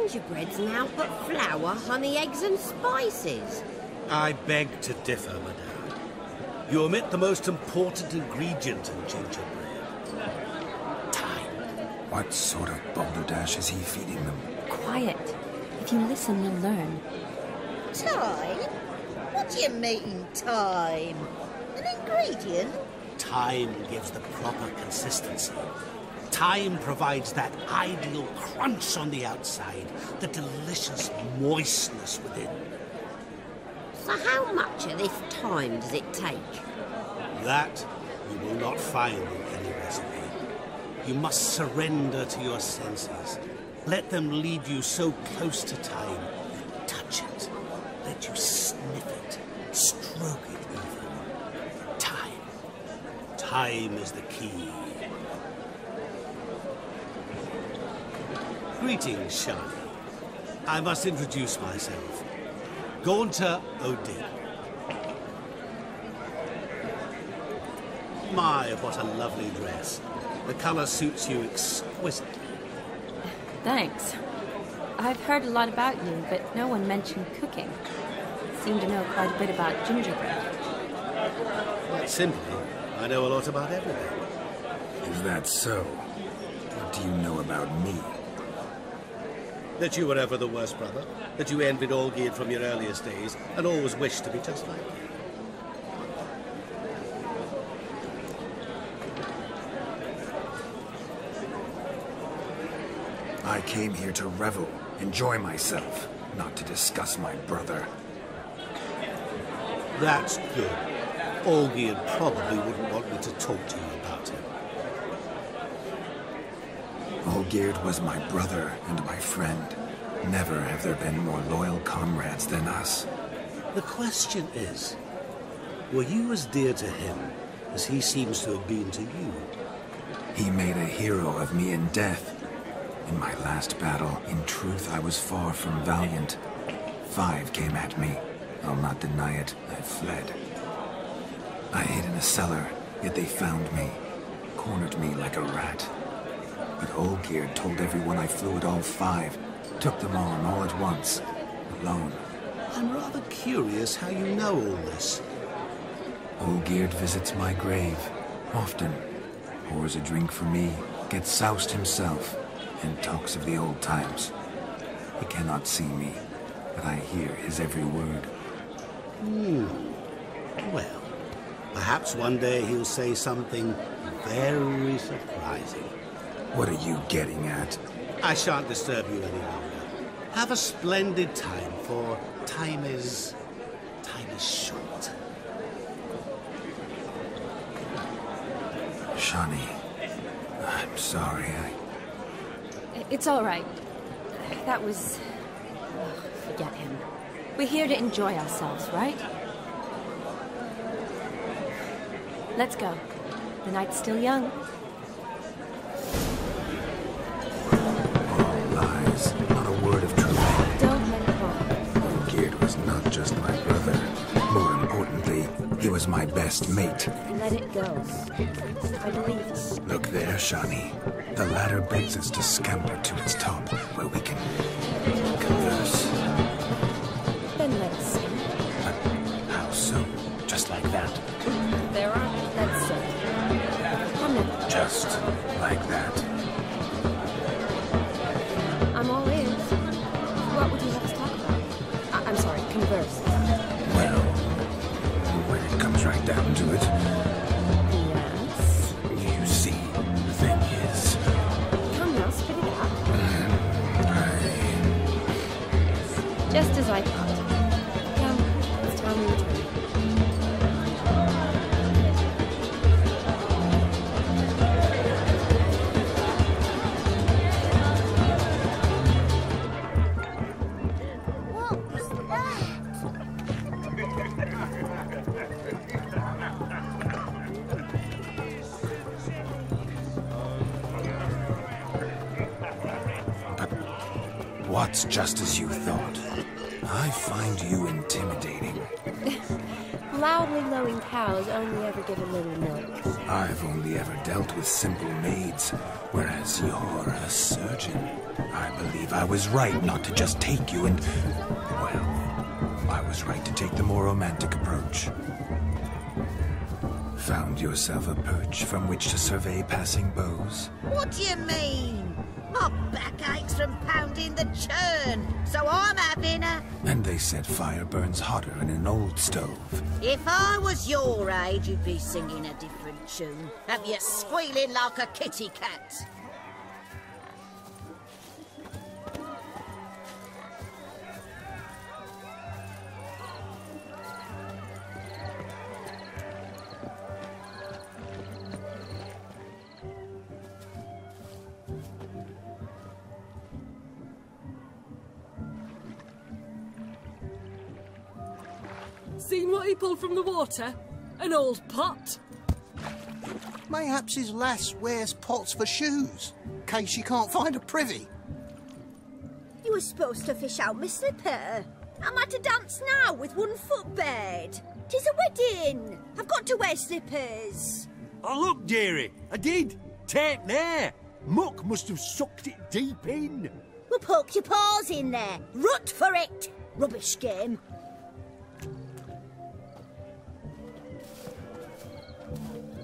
gingerbread's now but flour, honey, eggs and spices. I beg to differ, madame. You omit the most important ingredient in gingerbread. Time. What sort of balderdash is he feeding them? Quiet. If you listen, you'll learn. Time? What do you mean, time? An ingredient? Time gives the proper consistency. Time provides that ideal crunch on the outside, the delicious moistness within. So how much of this time does it take? That you will not find in any recipe. You must surrender to your senses. Let them lead you so close to time. You touch it. Let you sniff it. Stroke it even. Time. Time is the key. Greetings, Shani. I must introduce myself. Gaunter Odin. My, what a lovely dress. The colour suits you exquisitely. Thanks. I've heard a lot about you, but no one mentioned cooking. Seem to know quite a bit about gingerbread. Quite simply, I know a lot about everything. Is that so? What do you know about me? That you were ever the worst brother, that you envied Olgierd from your earliest days, and always wished to be just like him. I came here to revel, enjoy myself, not to discuss my brother. That's good. Olgierd probably wouldn't want me to talk to you about him. Olgierd was my brother and my friend. Never have there been more loyal comrades than us. The question is, were you as dear to him as he seems to have been to you? He made a hero of me in death. In my last battle, in truth, I was far from valiant. 5 came at me. I'll not deny it, I fled. I hid in a cellar, yet they found me. Cornered me like a rat. But Olgierd told everyone I flew at all 5. Took them on all at once. Alone. I'm rather curious how you know all this. Olgierd visits my grave. Often. Pours a drink for me. Gets soused himself. And talks of the old times. He cannot see me, but I hear his every word. Well, perhaps one day he'll say something very surprising. What are you getting at? I shan't disturb you any longer. Have a splendid time, for time is short. Shani, I'm sorry, It's all right. That was... Oh, forget him. We're here to enjoy ourselves, right? Let's go. The night's still young. All lies, not a word of truth. Don't let it go. Olgierd was not just my brother. More importantly, he was my best mate. Let it go. I believe you. Look there, Shani. The ladder begs us to scamper to its top, where we can converse. Then let's see. But how so? Just like that? There are... Let's see. Come in. Just like that? I'm all ears. What would you have us talk about? I'm sorry, converse. Well, when it comes right down to it, Yes? you see, the thing is... Come now, spit it out. I... Just as I thought. Come, it's time we return. What was that? But what's just as you thought? I find you intimidating. Loudly lowing cows only ever give a little milk. I've only ever dealt with simple maids, whereas you're a surgeon. I believe I was right not to just take you and... well, I was right to take the more romantic approach. Found yourself a perch from which to survey passing beaux? What do you mean? My back aches from pounding the churn, so I'm having a... And they said fire burns hotter in an old stove. If I was your age, you'd be singing a different tune. Have you squealing like a kitty cat? Seen what he pulled from the water? An old pot. Mayhaps his lass wears pots for shoes, in case she can't find a privy. You were supposed to fish out my slipper. I'm at a dance now with one foot bed. 'Tis a wedding. I've got to wear slippers. Oh, look, dearie, I did. Take there. Muck must have sucked it deep in. Well, poke your paws in there. Rut for it. Rubbish game.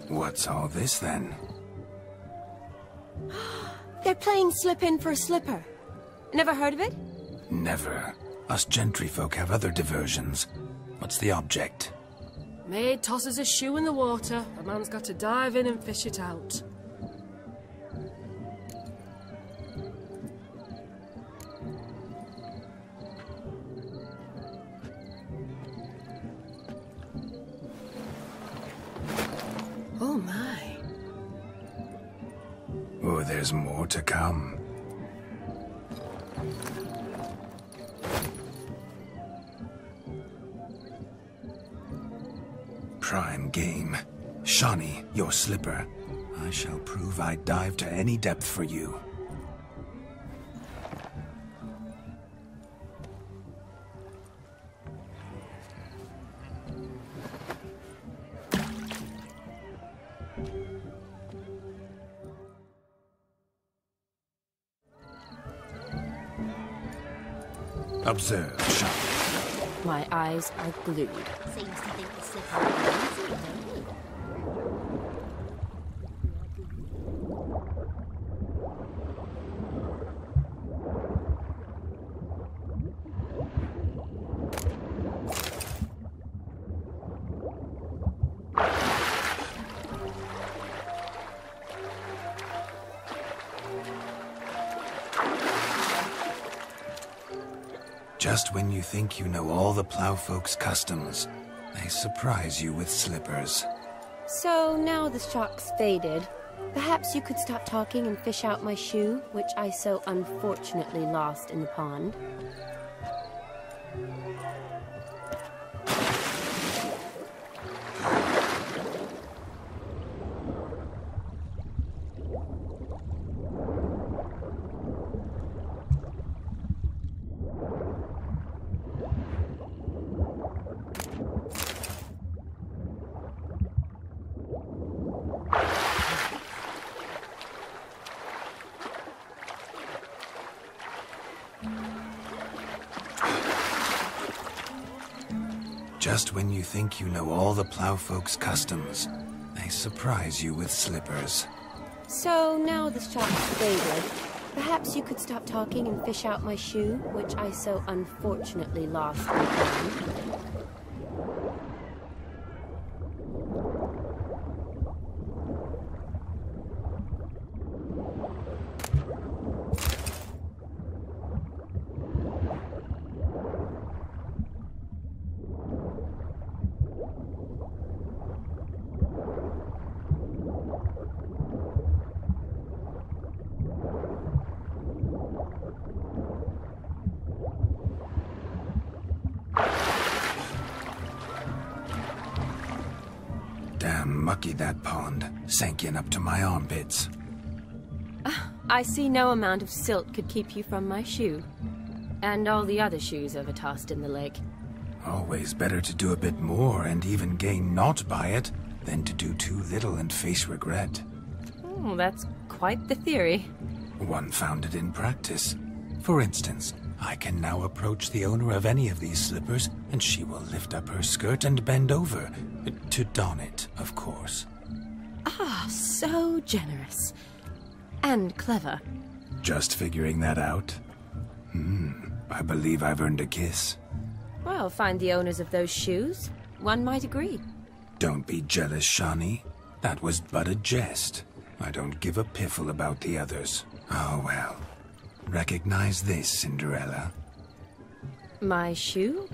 What's all this, then? They're playing slip in for a slipper. Never heard of it? Never. Us gentry folk have other diversions. What's the object? Maid tosses a shoe in the water. A man's got to dive in and fish it out. Oh my. Oh, there's more to come. Prime game. Shawnee, your slipper. I shall prove I'd dive to any depth for you. Observe, Shawnee. My eyes are glued. Seems to think the slipper is easy, don't he? Just when you think you know all the plowfolk's customs, they surprise you with slippers. So now the shock's faded. Perhaps you could stop talking and fish out my shoe, which I so unfortunately lost in the pond. Just when you think you know all the plowfolk's customs, they surprise you with slippers. So now the shock's faded. Perhaps you could stop talking and fish out my shoe, which I so unfortunately lost in the pond. Damn mucky that pond. Sank in up to my armpits. I see no amount of silt could keep you from my shoe. And all the other shoes ever tossed in the lake. Always better to do a bit more and even gain naught by it than to do too little and face regret. Oh, that's quite the theory. One founded in practice. For instance, I can now approach the owner of any of these slippers, and she will lift up her skirt and bend over. To don it, of course. Ah, so generous. And clever. Just figuring that out? I believe I've earned a kiss. Well, find the owners of those shoes. One might agree. Don't be jealous, Shani. That was but a jest. I don't give a piffle about the others. Oh well. Recognize this, Cinderella. My shoe?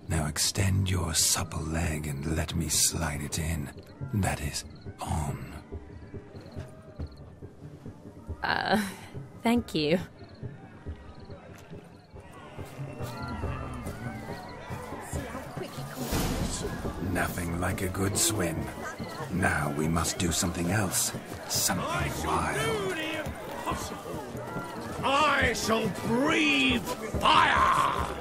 Now extend your supple leg and let me slide it in. That is, on. Thank you. Nothing like a good swim. Now we must do something else. Something wild. I shall breathe fire!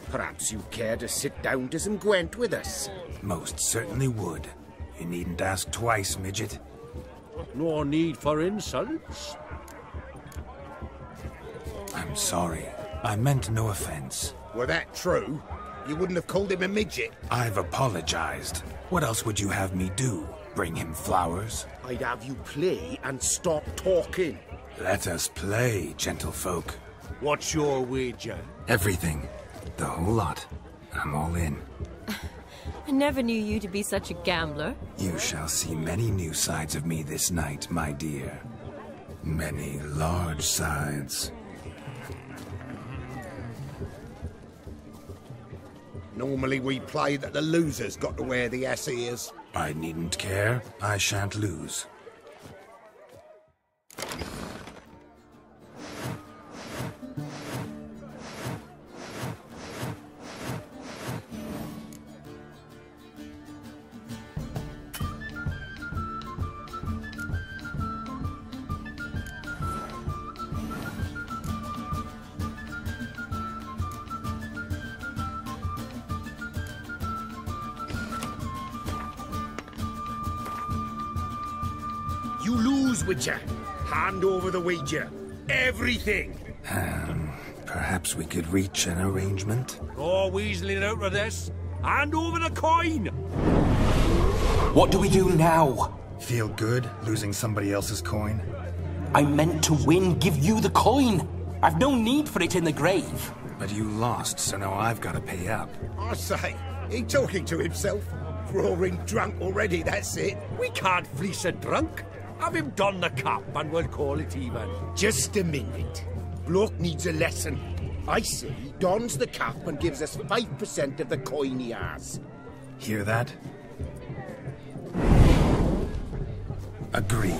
Perhaps you care to sit down to some Gwent with us? Most certainly would. You needn't ask twice, midget. No need for insults. I'm sorry. I meant no offense. Were that true, you wouldn't have called him a midget. I've apologized. What else would you have me do? Bring him flowers? I'd have you play and stop talking. Let us play, gentlefolk. What's your wager? Everything. The whole lot. I'm all in. I never knew you to be such a gambler. You shall see many new sides of me this night, my dear. Many large sides. Normally we play that the loser's got to wear the ass ears. I needn't care. I shan't lose. You lose, Witcher. Hand over the wager. Everything. Perhaps we could reach an arrangement? No weaseling out of this. Hand over the coin! What do we do now? Feel good losing somebody else's coin? I meant to win, give you the coin. I've no need for it in the grave. But you lost, so now I've got to pay up. I say, he talking to himself. Roaring drunk already, that's it. We can't fleece a drunk. Have him don the cap and we'll call it even. Just a minute. Bloke needs a lesson. I say he dons the cap and gives us 5% of the coin he has. Hear that? Agreed.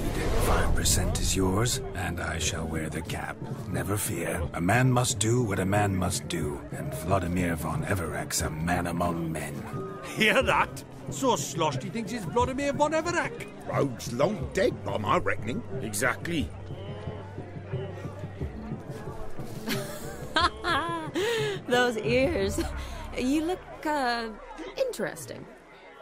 5% is yours, and I shall wear the cap. Never fear. A man must do what a man must do, and Vladimir von Everec's a man among men. Hear that? So sloshed he thinks it's Vladimir von Everec. Rogue's long dead, by my reckoning. Exactly. Those ears. You look, interesting.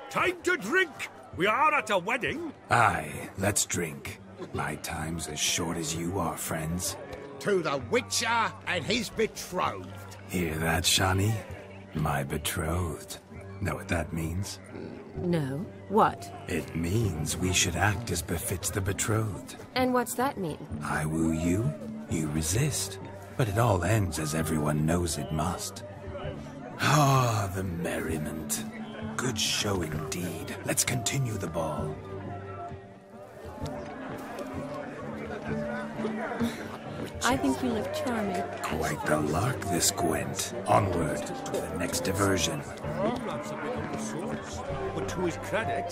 Time to drink! We are at a wedding. Aye, let's drink. My time's as short as you are, friends. To the Witcher and his betrothed. Hear that, Shani? My betrothed. Know what that means? No. What? It means we should act as befits the betrothed. And what's that mean? I woo you, you resist. But it all ends as everyone knows it must. Ah, the merriment. Good show indeed. Let's continue the ball. I think you look charming. Quite the lark, this Gwent. Onward to the next diversion. But to his credit,